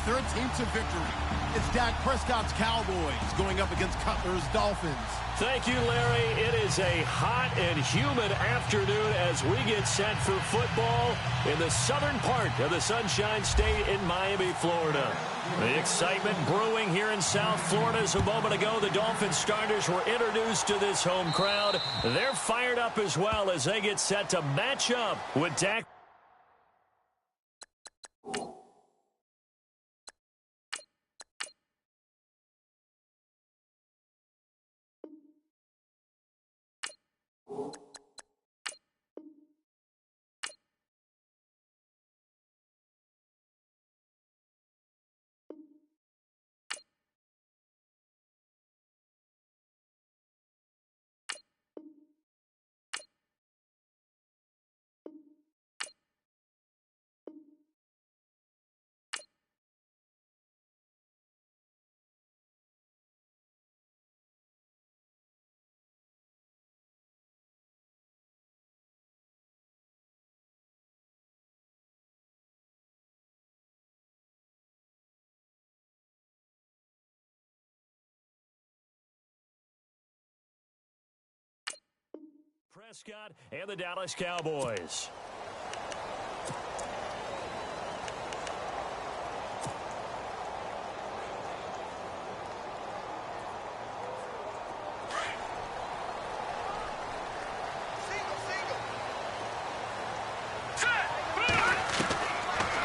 their team to victory. It's Dak Prescott's Cowboys going up against Cutler's Dolphins. Thank you, Larry. It is a hot and humid afternoon as we get set for football in the southern part of the Sunshine State in Miami, Florida. The excitement brewing here in South Florida as a moment ago. The Dolphins starters were introduced to this home crowd. They're fired up as well as they get set to match up with Dak. Prescott and the Dallas Cowboys.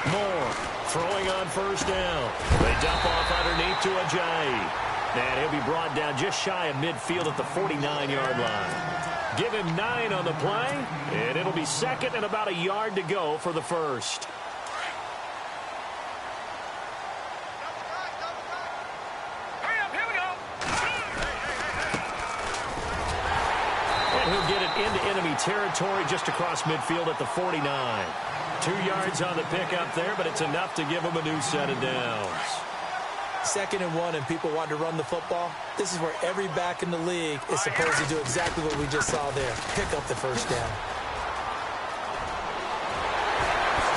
Moore throwing on first down. They dump off underneath to Ajayi. And he'll be brought down just shy of midfield at the 49-yard line. Give him 9 on the play, and it'll be second and about a yard to go for the first. Hurry up, here we go. And he'll get it into enemy territory just across midfield at the 49. 2 yards on the pickup there, but it's enough to give him a new set of downs. 2nd and 1 and people want to run the football. This is where every back in the league is supposed to do exactly what we just saw there. Pick up the first down.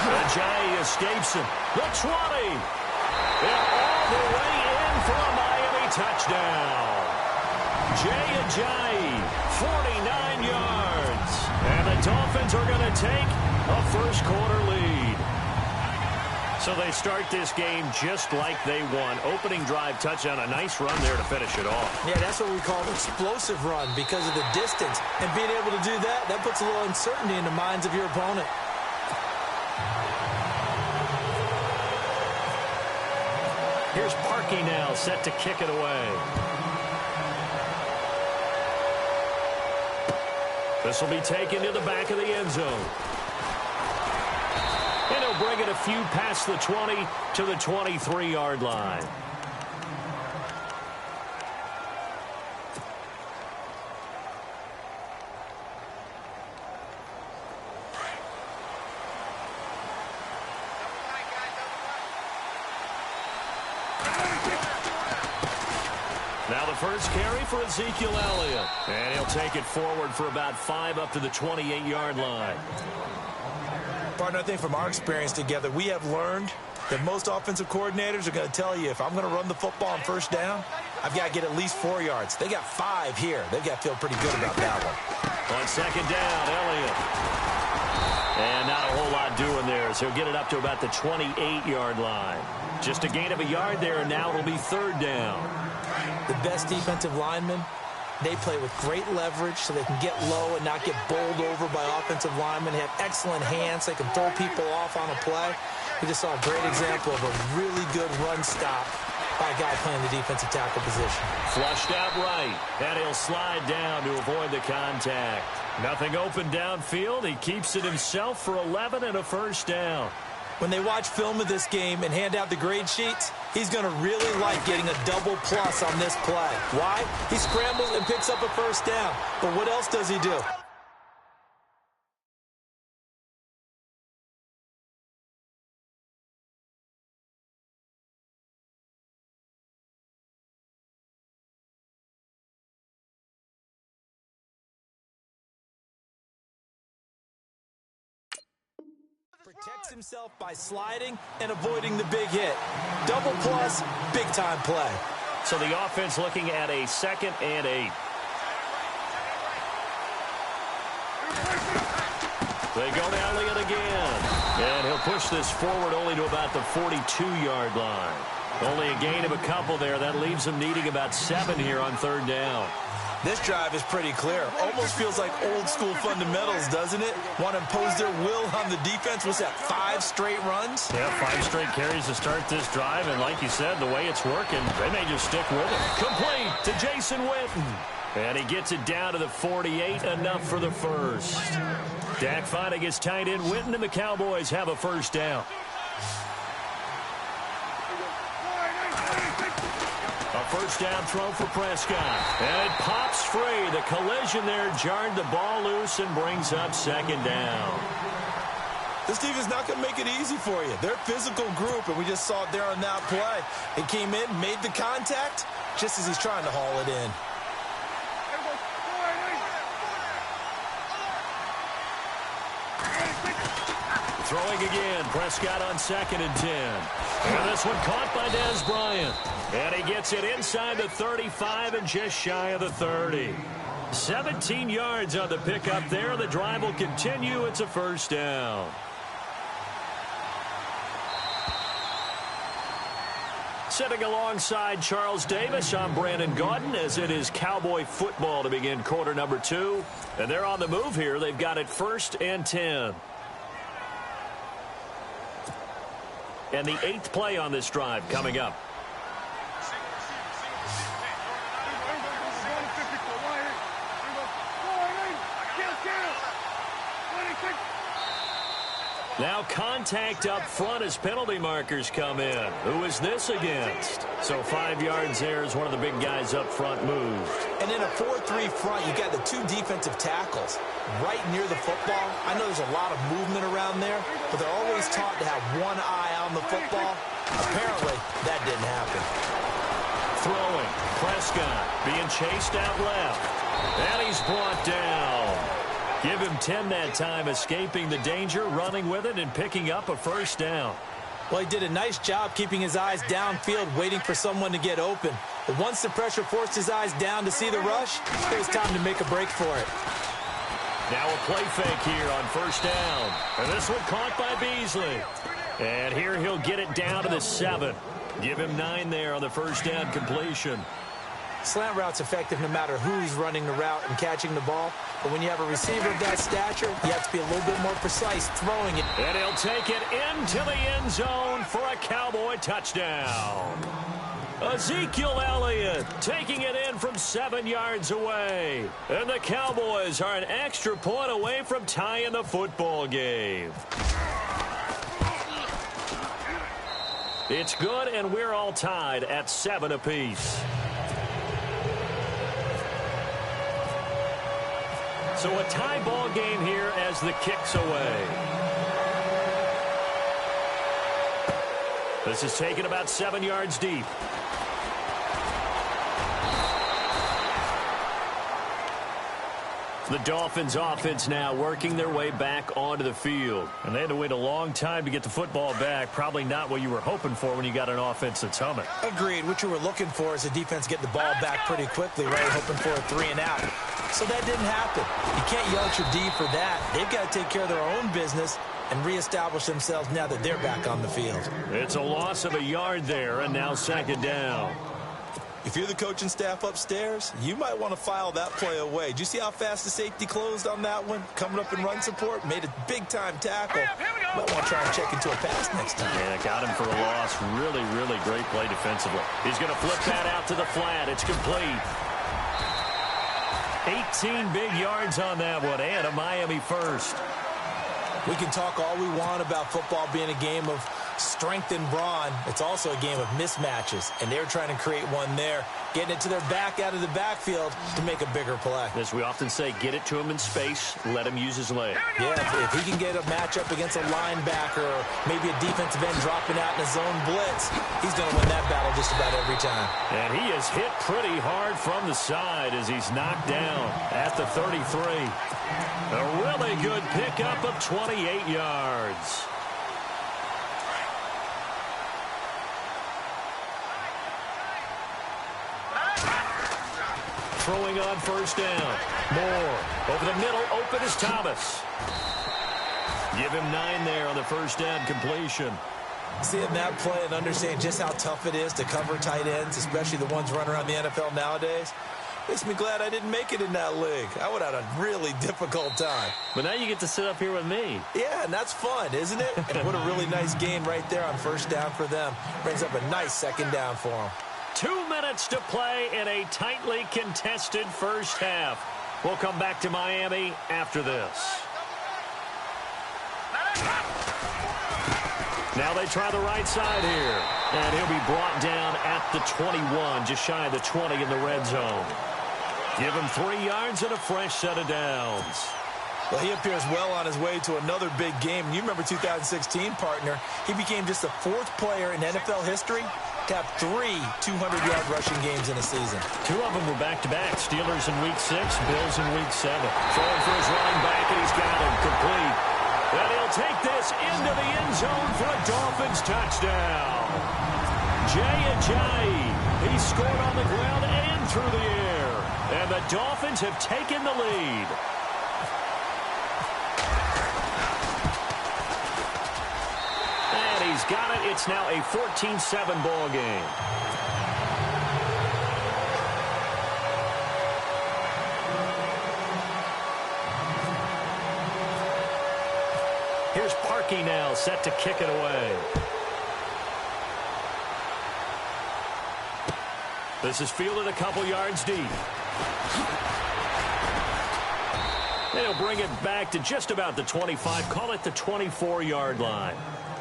Ajayi escapes him. The 20. And all the way in for a Miami touchdown. Jay Ajayi, 49 yards. And the Dolphins are going to take a first quarter lead. So they start this game just like they won. Opening drive touchdown, a nice run there to finish it off. Yeah, that's what we call an explosive run because of the distance. And being able to do that, that puts a little uncertainty in the minds of your opponent. Here's Parkey now, set to kick it away. This will be taken to the back of the end zone. And he'll bring it a few past the 20 to the 23-yard line. Now the first carry for Ezekiel Elliott. And he'll take it forward for about 5 up to the 28-yard line. Partner, I think from our experience together, we have learned that most offensive coordinators are going to tell you if I'm going to run the football on first down, I've got to get at least 4 yards. They got 5 here. They've got to feel pretty good about that one. On second down, Elliott. And not a whole lot doing there, so he'll get it up to about the 28-yard line. Just a gain of a yard there, and now it'll be 3rd down. The best defensive linemen, they play with great leverage so they can get low and not get bowled over by offensive linemen. They have excellent hands. They can throw people off on a play. We just saw a great example of a really good run stop by a guy playing the defensive tackle position. Flushed out right, and he'll slide down to avoid the contact. Nothing open downfield. He keeps it himself for 11 and a first down. When they watch film of this game and hand out the grade sheets, he's going to really like getting a double plus on this play. Why? He scrambles and picks up a first down. But what else does he do? Protects himself by sliding and avoiding the big hit. double plus, big-time play. So the offense looking at a 2nd and 8. They go to Elliott again. And he'll push this forward only to about the 42-yard line. Only a gain of a couple there. That leaves them needing about 7 here on 3rd down. This drive is pretty clear. Almost feels like old-school fundamentals, doesn't it? Want to impose their will on the defense. Was that 5 straight runs? Yeah, 5 straight carries to start this drive. And like you said, the way it's working, they may just stick with it. Complete to Jason Witten. And he gets it down to the 48, enough for the first. Dak finally gets tight in. Witten and the Cowboys have a 1st down. A 1st down throw for Prescott. And it pops free. The collision there jarred the ball loose and brings up 2nd down. This defense is not going to make it easy for you. They're a physical group, and we just saw it there on that play. It came in, made the contact, just as he's trying to haul it in. Throwing again, Prescott on 2nd and 10. And this one caught by Dez Bryant. And he gets it inside the 35 and just shy of the 30. 17 yards on the pickup there. The drive will continue. It's a 1st down. Sitting alongside Charles Davis, I'm Brandon Gaudin, as it is Cowboy football to begin quarter number 2. And they're on the move here. They've got it 1st and 10. And the 8th play on this drive coming up. Now contact up front as penalty markers come in. Who is this against? So 5 yards there as one of the big guys up front moved. And in a 4-3 front, you got the 2 defensive tackles right near the football. I know there's a lot of movement around there, but they're always taught to have one eye on the football. Apparently, that didn't happen. Throwing. Prescott being chased out left. And he's brought down. Give him 10 that time, escaping the danger, running with it, and picking up a 1st down. Well, he did a nice job keeping his eyes downfield, waiting for someone to get open. But once the pressure forced his eyes down to see the rush, it was time to make a break for it. Now a play fake here on 1st down. And this one caught by Beasley. And here he'll get it down to the 7. Give him 9 there on the 1st down completion. Slant route's effective no matter who's running the route and catching the ball. But when you have a receiver of that stature, you have to be a little bit more precise throwing it. And he'll take it into the end zone for a Cowboy touchdown. Ezekiel Elliott taking it in from 7 yards away. And the Cowboys are an extra point away from tying the football game. It's good, and we're all tied at 7 apiece. So a tie ball game here as the kick's away. This is taken about 7 yards deep. The Dolphins offense now working their way back onto the field. And they had to wait a long time to get the football back. Probably not what you were hoping for when you got an offense that's humming. Agreed. What you were looking for is the defense get the ball back pretty quickly, right? Hoping for a 3 and out. So that didn't happen. You can't yell at your D for that. They've got to take care of their own business and reestablish themselves now that they're back on the field. It's a loss of a yard there, and now 2nd down. If you're the coaching staff upstairs, you might want to file that play away. Did you see how fast the safety closed on that one? Coming up in run support, made a big-time tackle. Might want to try and check into a pass next time. Yeah, got him for a loss. Really, really great play defensively. He's going to flip that out to the flat. It's complete. 18 big yards on that one, and a Miami first. We can talk all we want about football being a game of strength and brawn. It's also a game of mismatches, and they're trying to create one there, getting it to their back out of the backfield to make a bigger play. As we often say, get it to him in space, let him use his leg. Yeah, if he can get a matchup against a linebacker or maybe a defensive end dropping out in a zone blitz, he's going to win that battle just about every time. And he is hit pretty hard from the side as he's knocked down at the 33. A really good pickup of 28 yards. Throwing on first down. Moore over the middle. Open is Thomas. Give him 9 there on the first down completion. Seeing that play and understanding just how tough it is to cover tight ends, especially the ones running around the NFL nowadays, makes me glad I didn't make it in that league. I would have had a really difficult time. But now you get to sit up here with me. Yeah, and that's fun, isn't it? And what a really nice gain right there on first down for them. Brings up a nice second down for them. 2 minutes to play in a tightly contested first half. We'll come back to Miami after this. Now they try the right side here. And he'll be brought down at the 21, just shy of the 20 in the red zone. Give him 3 yards and a fresh set of downs. Well, he appears well on his way to another big game. You remember 2016, partner. He became just the 4th player in NFL history to have 3 200-yard rushing games in a season. 2 of them were back-to-back. Steelers in Week 6, Bills in Week 7. Throwing for his running back, and he's got him complete. And he'll take this into the end zone for a Dolphins touchdown. Jay, he scored on the ground and through the air. And the Dolphins have taken the lead. And he's got it. It's now a 14-7 ball game. Here's Parkey now, set to kick it away. This is fielded a couple yards deep. They'll bring it back to just about the 25, call it the 24-yard line.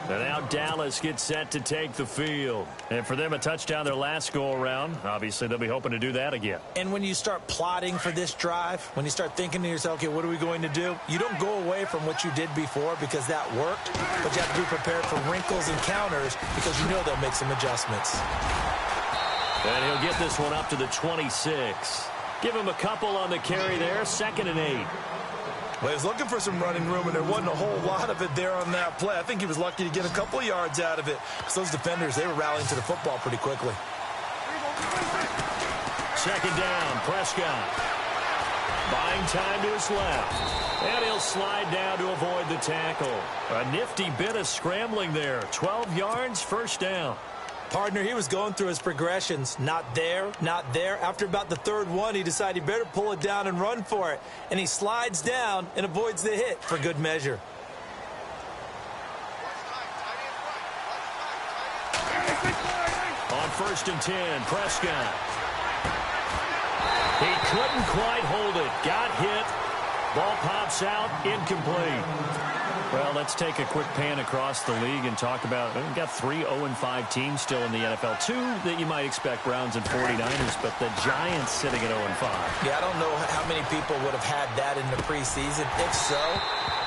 And now Dallas gets set to take the field. And for them, a touchdown their last go-around. Obviously, they'll be hoping to do that again. And when you start plotting for this drive, when you start thinking to yourself, okay, what are we going to do? You don't go away from what you did before because that worked, but you have to be prepared for wrinkles and counters because you know they'll make some adjustments. And he'll get this one up to the 26. Give him a couple on the carry there, 2nd and 8. Well, he was looking for some running room, and there wasn't a whole lot of it there on that play. I think he was lucky to get a couple of yards out of it because those defenders, they were rallying to the football pretty quickly. 2nd down, Prescott. Buying time to his left. And he'll slide down to avoid the tackle. A nifty bit of scrambling there. 12 yards, first down. Partner, he was going through his progressions. Not there, not there. After about the 3rd one, he decided he better pull it down and run for it. And he slides down and avoids the hit for good measure. On 1st and 10, Prescott. He couldn't quite hold it. Got hit. Ball pops out, incomplete. Well, let's take a quick pan across the league and talk about, we've got 3 0-5 teams still in the NFL. 2 that you might expect, Browns and 49ers, but the Giants sitting at 0-5. Yeah, I don't know how many people would have had that in the preseason. If so,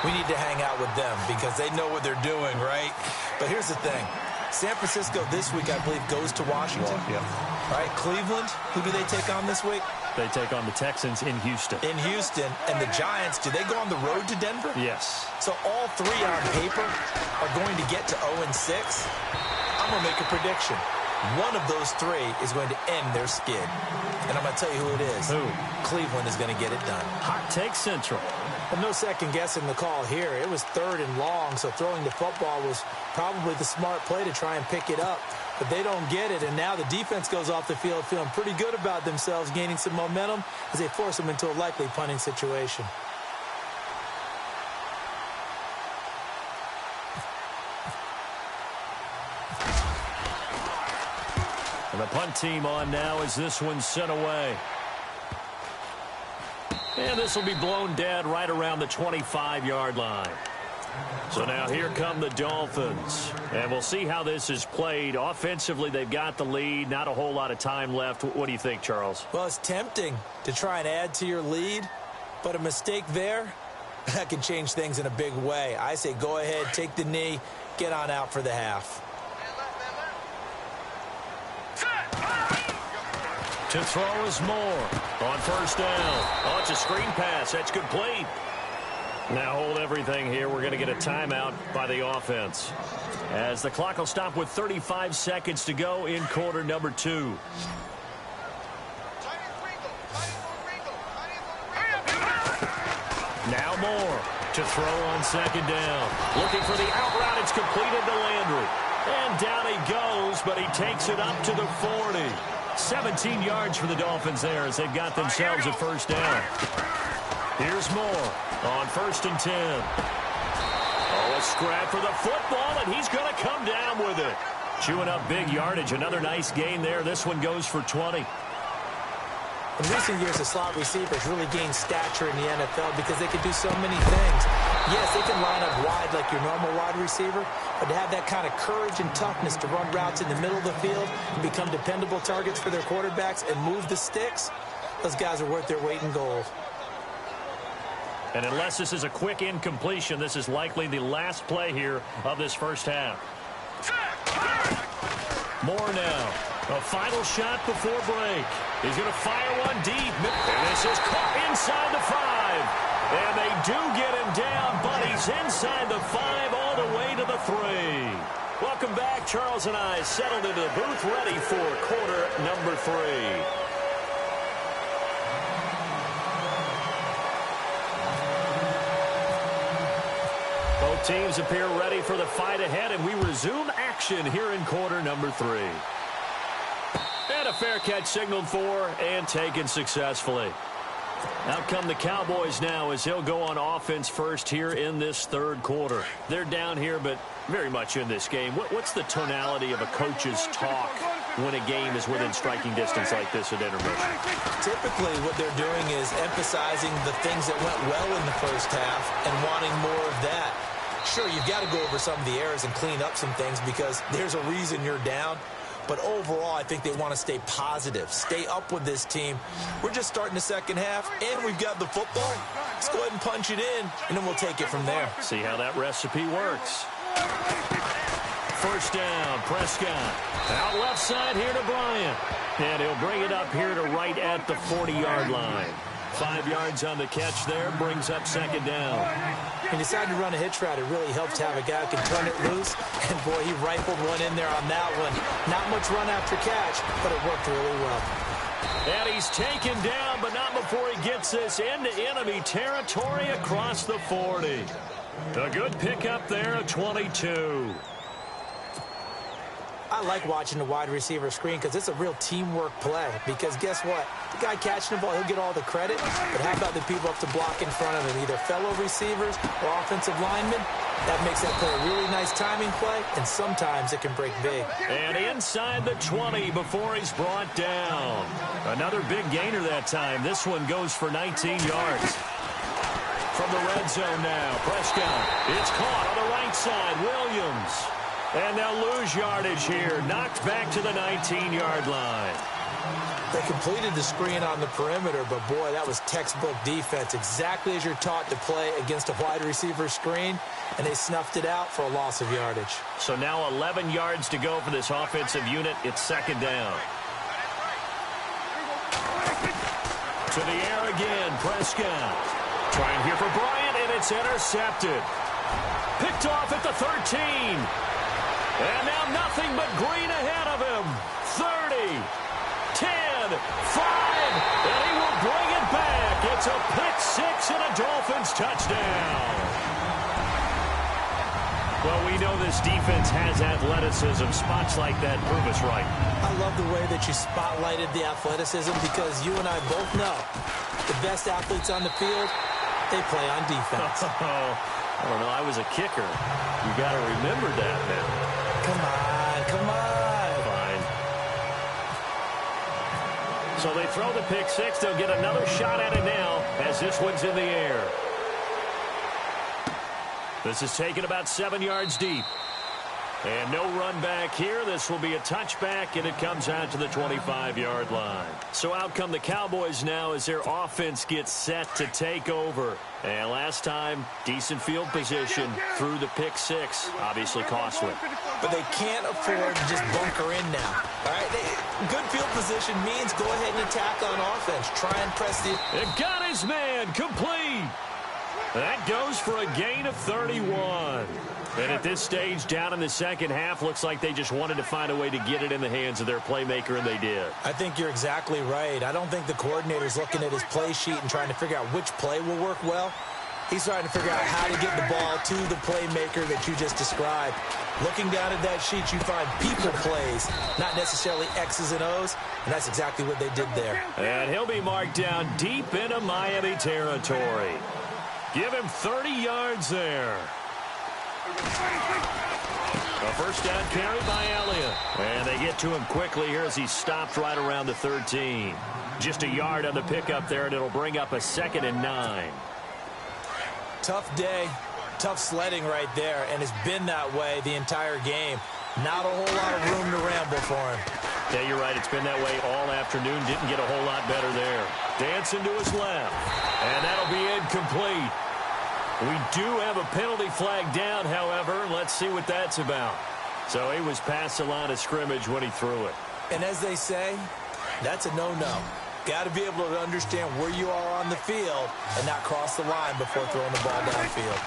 we need to hang out with them because they know what they're doing, right? But here's the thing. San Francisco this week, I believe, goes to Washington. Yeah. Right, Cleveland, who do they take on this week? They take on the Texans in Houston. In Houston. And the Giants, do they go on the road to Denver? Yes. So all 3 on paper are going to get to 0-6. I'm going to make a prediction. One of those 3 is going to end their skid. And I'm going to tell you who it is. Who? Cleveland is going to get it done. Hot take Central. Well, no second guessing the call here. It was 3rd and long, so throwing the football was probably the smart play to try and pick it up. But they don't get it, and now the defense goes off the field feeling pretty good about themselves, gaining some momentum as they force them into a likely punting situation. And the punt team on now as this one's sent away. And this will be blown dead right around the 25-yard line. So now here come the Dolphins. And we'll see how this is played. Offensively, they've got the lead. Not a whole lot of time left. What do you think, Charles? Well, it's tempting to try and add to your lead, but a mistake there, that can change things in a big way. I say go ahead, take the knee, get on out for the half. To throw is Moore on 1st down. Oh, it's a screen pass. That's complete. Now hold everything here. We're going to get a timeout by the offense. As the clock will stop with 35 seconds to go in quarter number 2. Now Moore to throw on second down. Looking for the out route. It's completed to Landry. And down he goes, but he takes it up to the 40. 17 yards for the Dolphins there as they've got themselves a first down. Here's Moore on 1st and 10. Oh, a scrap for the football, and he's going to come down with it. Chewing up big yardage. Another nice gain there. This one goes for 20. In recent years, the slot receivers really gained stature in the NFL because they can do so many things. Yes, they can line up wide like your normal wide receiver, but to have that kind of courage and toughness to run routes in the middle of the field and become dependable targets for their quarterbacks and move the sticks, those guys are worth their weight in gold. And unless this is a quick incompletion, this is likely the last play here of this first half. Moore now. A final shot before break. He's going to fire one deep. And this is caught inside the 5. And they do get him down, but he's inside the 5 all the way to the 3. Welcome back. Charles and I settled into the booth ready for quarter number 3. Both teams appear ready for the fight ahead, and we resume action here in quarter number 3. And a fair catch signaled for and taken successfully. Out come the Cowboys now as he'll go on offense first here in this third quarter. They're down here, but very much in this game. What's the tonality of a coach's talk when a game is within striking distance like this at intermission? Typically, what they're doing is emphasizing the things that went well in the first half and wanting more of that. Sure, you've got to go over some of the errors and clean up some things because there's a reason you're down. But overall, I think they want to stay positive, stay up with this team. We're just starting the second half, and we've got the football. Let's go ahead and punch it in, and then we'll take it from there. See how that recipe works. First down, Prescott. Out left side here to Bryant. And he'll bring it up here to right at the 40-yard line. 5 yards on the catch there, brings up second down. He decided to run a hitch route. It really helps to have a guy who can turn it loose. And, boy, he rifled one in there on that one. Not much run after catch, but it worked really well. And he's taken down, but not before he gets this into enemy territory across the 40. A good pickup there of 22. I like watching the wide receiver screen because it's a real teamwork play. Because guess what? The guy catching the ball, he'll get all the credit. But how about the people up to block in front of him? Either fellow receivers or offensive linemen. That makes that play a really nice timing play, and sometimes it can break big. And inside the 20 before he's brought down. Another big gainer that time. This one goes for 19 yards. From the red zone now, Prescott. It's caught on the right side, Williams. And they'll lose yardage here. Knocked back to the 19-yard line. They completed the screen on the perimeter, but, boy, that was textbook defense. Exactly as you're taught to play against a wide receiver screen, and they snuffed it out for a loss of yardage. So now 11 yards to go for this offensive unit. It's second down. To the air again, Prescott. Trying here for Bryant, and it's intercepted. Picked off at the 13. And now nothing but green ahead of him. 30, 10, 5, and he will bring it back. It's a pick six and a Dolphins touchdown. Well, we know this defense has athleticism. Spots like that prove us right. I love the way that you spotlighted the athleticism because you and I both know the best athletes on the field, they play on defense. I don't know. I was a kicker. You got to remember that now. Come on, come on. Fine. So they throw the pick six. They'll get another shot at it now as this one's in the air. This is taken about 7 yards deep. And no run back here. This will be a touchback, and it comes out to the 25-yard line. So out come the Cowboys now as their offense gets set to take over. And last time, decent field position through the pick six. Obviously costly. But they can't afford to just bunker in now. All right? Good field position means go ahead and attack on offense. Try and press the... It got his man complete. That goes for a gain of 31. And at this stage, down in the second half, looks like they just wanted to find a way to get it in the hands of their playmaker, and they did. I think you're exactly right. I don't think the coordinator's looking at his play sheet and trying to figure out which play will work well. He's trying to figure out how to get the ball to the playmaker that you just described. Looking down at that sheet, you find people plays, not necessarily X's and O's, and that's exactly what they did there. And he'll be marked down deep into Miami territory. Give him 30 yards there. A first down carry by Elliott. And they get to him quickly here as he stopped right around the 13. Just a yard on the pickup there, and it'll bring up a 2nd and 9. Tough day, tough sledding right there, and it's been that way the entire game. Not a whole lot of room to ramble for him. Yeah, you're right. It's been that way all afternoon. Didn't get a whole lot better there. Dancing to his left, and that'll be incomplete. We do have a penalty flag down, however. Let's see what that's about. So he was past the line of scrimmage when he threw it. And as they say, that's a no-no. Got to be able to understand where you are on the field and not cross the line before throwing the ball downfield.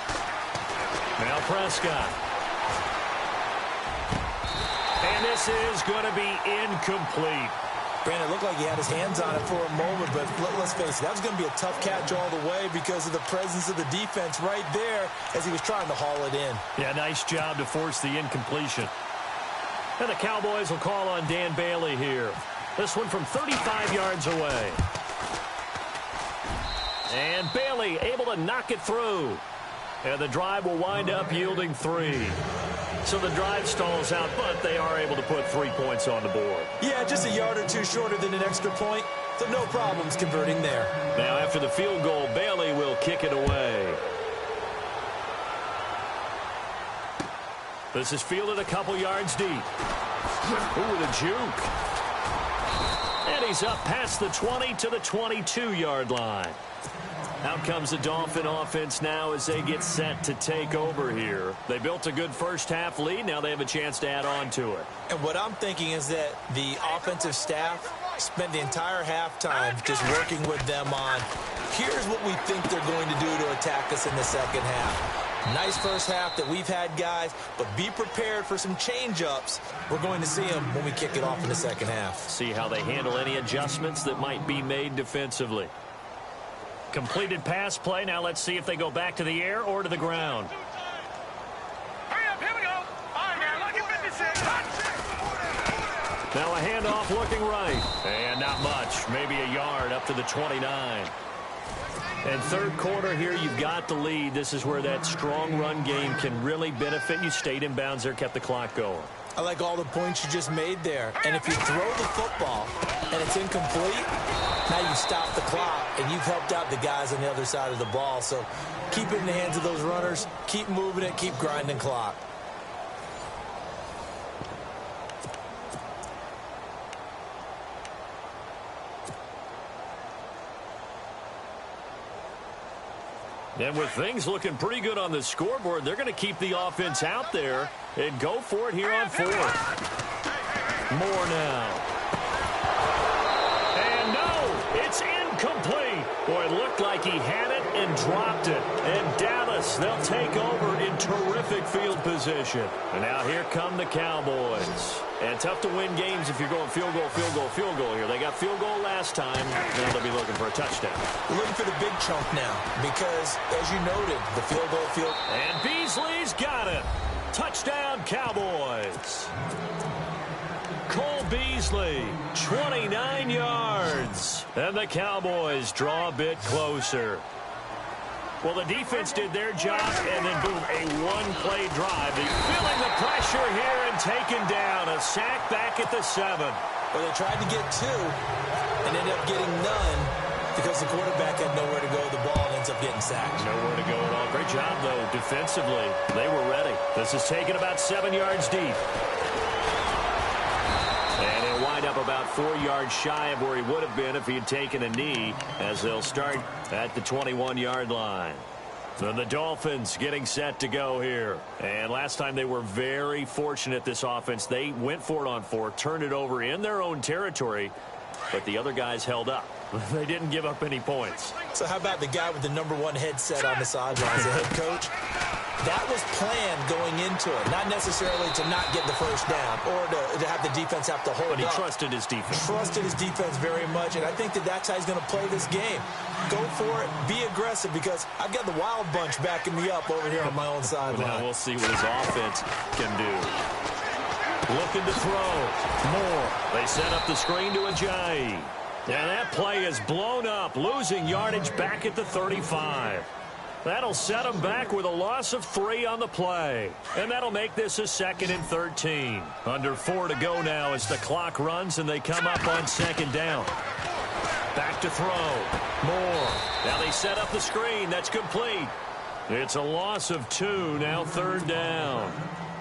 Now Prescott. And this is going to be incomplete. Brandon, it looked like he had his hands on it for a moment, but let's face it, that was going to be a tough catch all the way because of the presence of the defense right there as he was trying to haul it in. Yeah, nice job to force the incompletion. And the Cowboys will call on Dan Bailey here. This one from 35 yards away. And Bailey able to knock it through. And the drive will wind up yielding 3. So the drive stalls out, but they are able to put 3 points on the board. Yeah, just a yard or two shorter than an extra point, so no problems converting there. Now after the field goal, Bailey will kick it away. This is fielded a couple yards deep. Ooh, with a juke. And he's up past the 20 to the 22-yard line. Out comes the Dolphin offense now as they get set to take over here. They built a good first-half lead. Now they have a chance to add on to it. And what I'm thinking is that the offensive staff spent the entire halftime just working with them on, here's what we think they're going to do to attack us in the second half. Nice first half that we've had, guys, but be prepared for some change-ups. We're going to see them when we kick it off in the second half. See how they handle any adjustments that might be made defensively. Completed pass play. Now let's see if they go back to the air or to the ground. Hurry up, here we go. All right, now, look at 56. Now a handoff looking right. And not much. Maybe a yard up to the 29. And third quarter here, you've got the lead. This is where that strong run game can really benefit you. Stayed in bounds there, kept the clock going. I like all the points you just made there. And if you throw the football and it's incomplete, now you stop the clock and you've helped out the guys on the other side of the ball. So keep it in the hands of those runners. Keep moving it. Keep grinding clock. And with things looking pretty good on the scoreboard, they're going to keep the offense out there and go for it here on fourth. More now. And no, it's incomplete. Boy, it looked like he had it and dropped it. And Dallas, they'll take over in terrific field position. And now here come the Cowboys. And tough to win games if you're going field goal, field goal, field goal here. They got field goal last time. Now they'll be looking for a touchdown. Looking for the big chunk now because, as you noted, the field goal. And Beasley's got it. Touchdown, Cowboys. Cole Beasley, 29 yards. And the Cowboys draw a bit closer. Well, the defense did their job, and then, boom, a one-play drive. Feeling the pressure here and taken down. A sack back at the 7. Well, they tried to get 2 and ended up getting none because the quarterback had nowhere to go with the ball and ends up getting sacked. Nowhere to go at all. Great job, though, defensively. They were ready. This is taken about 7 yards deep. And he'll wind up about 4 yards shy of where he would have been if he had taken a knee, as they'll start at the 21-yard line. Then the Dolphins getting set to go here. And last time they were very fortunate, this offense. They went for it on 4, turned it over in their own territory, but the other guys held up. They didn't give up any points. So how about the guy with the #1 headset on the sideline as a head coach? That was planned going into it, not necessarily to not get the first down or to have the defense have to hold up. But he trusted his defense. Trusted his defense very much, and I think that's how he's going to play this game. Go for it, be aggressive, because I've got the wild bunch backing me up over here on my own sideline. Now we'll see what his offense can do. Looking to throw. Moore. They set up the screen to Ajayi. And that play is blown up, losing yardage back at the 35. That'll set them back with a loss of 3 on the play. And that'll make this a 2nd and 13. Under 4 to go now as the clock runs and they come up on 2nd down. Back to throw. Moore. Now they set up the screen. That's complete. It's a loss of 2, now 3rd down.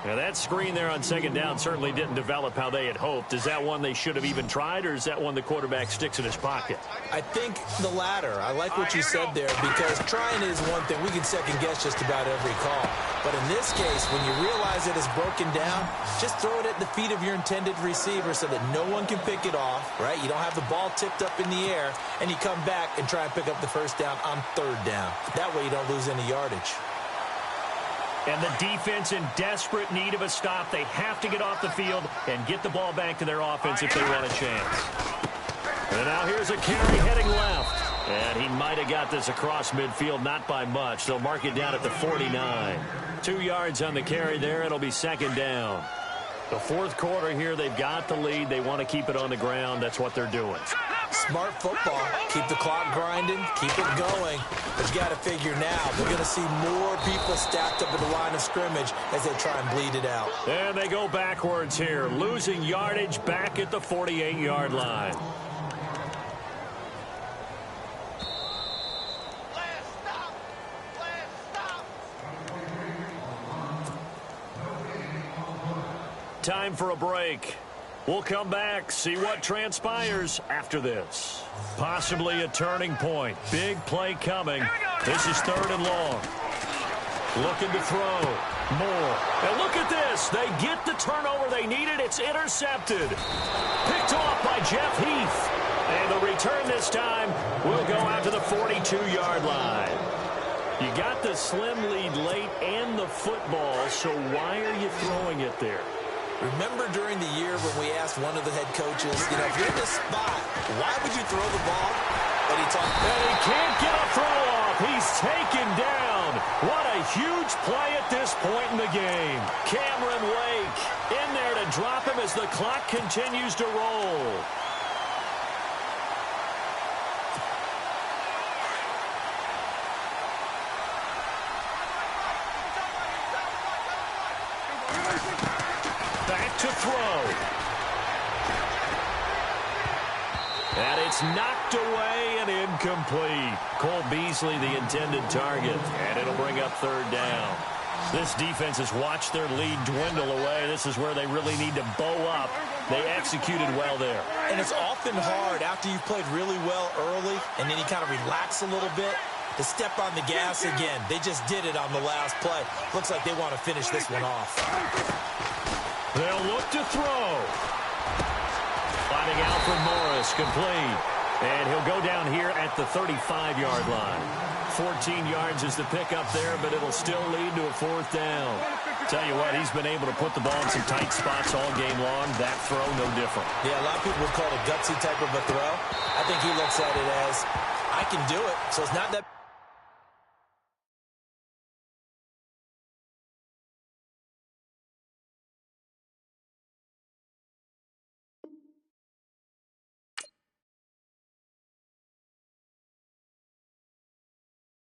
Now that screen there on 2nd down certainly didn't develop how they had hoped. Is that one they should have even tried, or is that one the quarterback sticks in his pocket? I think the latter. I like what you said there, because trying is one thing. We can second guess just about every call. But in this case, when you realize it is broken down, just throw it at the feet of your intended receiver so that no one can pick it off, right? You don't have the ball tipped up in the air, and you come back and try and pick up the first down on 3rd down. That way you don't lose any yardage. And the defense in desperate need of a stop. They have to get off the field and get the ball back to their offense if they want a chance. And now here's a carry heading left. And he might have got this across midfield, not by much. They'll mark it down at the 49. 2 yards on the carry there. It'll be 2nd down. The 4th quarter here, they've got the lead. They want to keep it on the ground. That's what they're doing. Smart football. Keep the clock grinding. Keep it going. But you got to figure now they're going to see more people stacked up at the line of scrimmage as they try and bleed it out. And they go backwards here, losing yardage back at the 48-yard line. Time for a break. We'll come back, see what transpires after this. Possibly a turning point. Big play coming. This is 3rd and long. Looking to throw. Moore. And look at this. They get the turnover they needed. It's intercepted. Picked off by Jeff Heath. And the return this time will go out to the 42-yard line. You got the slim lead late and the football, so why are you throwing it there? Remember during the year when we asked one of the head coaches, if you're in this spot, why would you throw the ball? And he can't get a throw off. He's taken down. What a huge play at this point in the game. Cameron Wake in there to drop him as the clock continues to roll. Back to throw. And it's knocked away and incomplete. Cole Beasley, the intended target. And it'll bring up 3rd down. This defense has watched their lead dwindle away. This is where they really need to bow up. They executed well there. And it's often hard after you've played really well early and then you kind of relax a little bit to step on the gas again. They just did it on the last play. Looks like they want to finish this one off. They'll look to throw. Finding Alfred Morris, complete. And he'll go down here at the 35-yard line. 14 yards is the pickup there, but it'll still lead to a 4th down. Tell you what, he's been able to put the ball in some tight spots all game long. That throw, no different. Yeah, a lot of people would call it a gutsy type of a throw. I think he looks at it as, I can do it, so it's not that...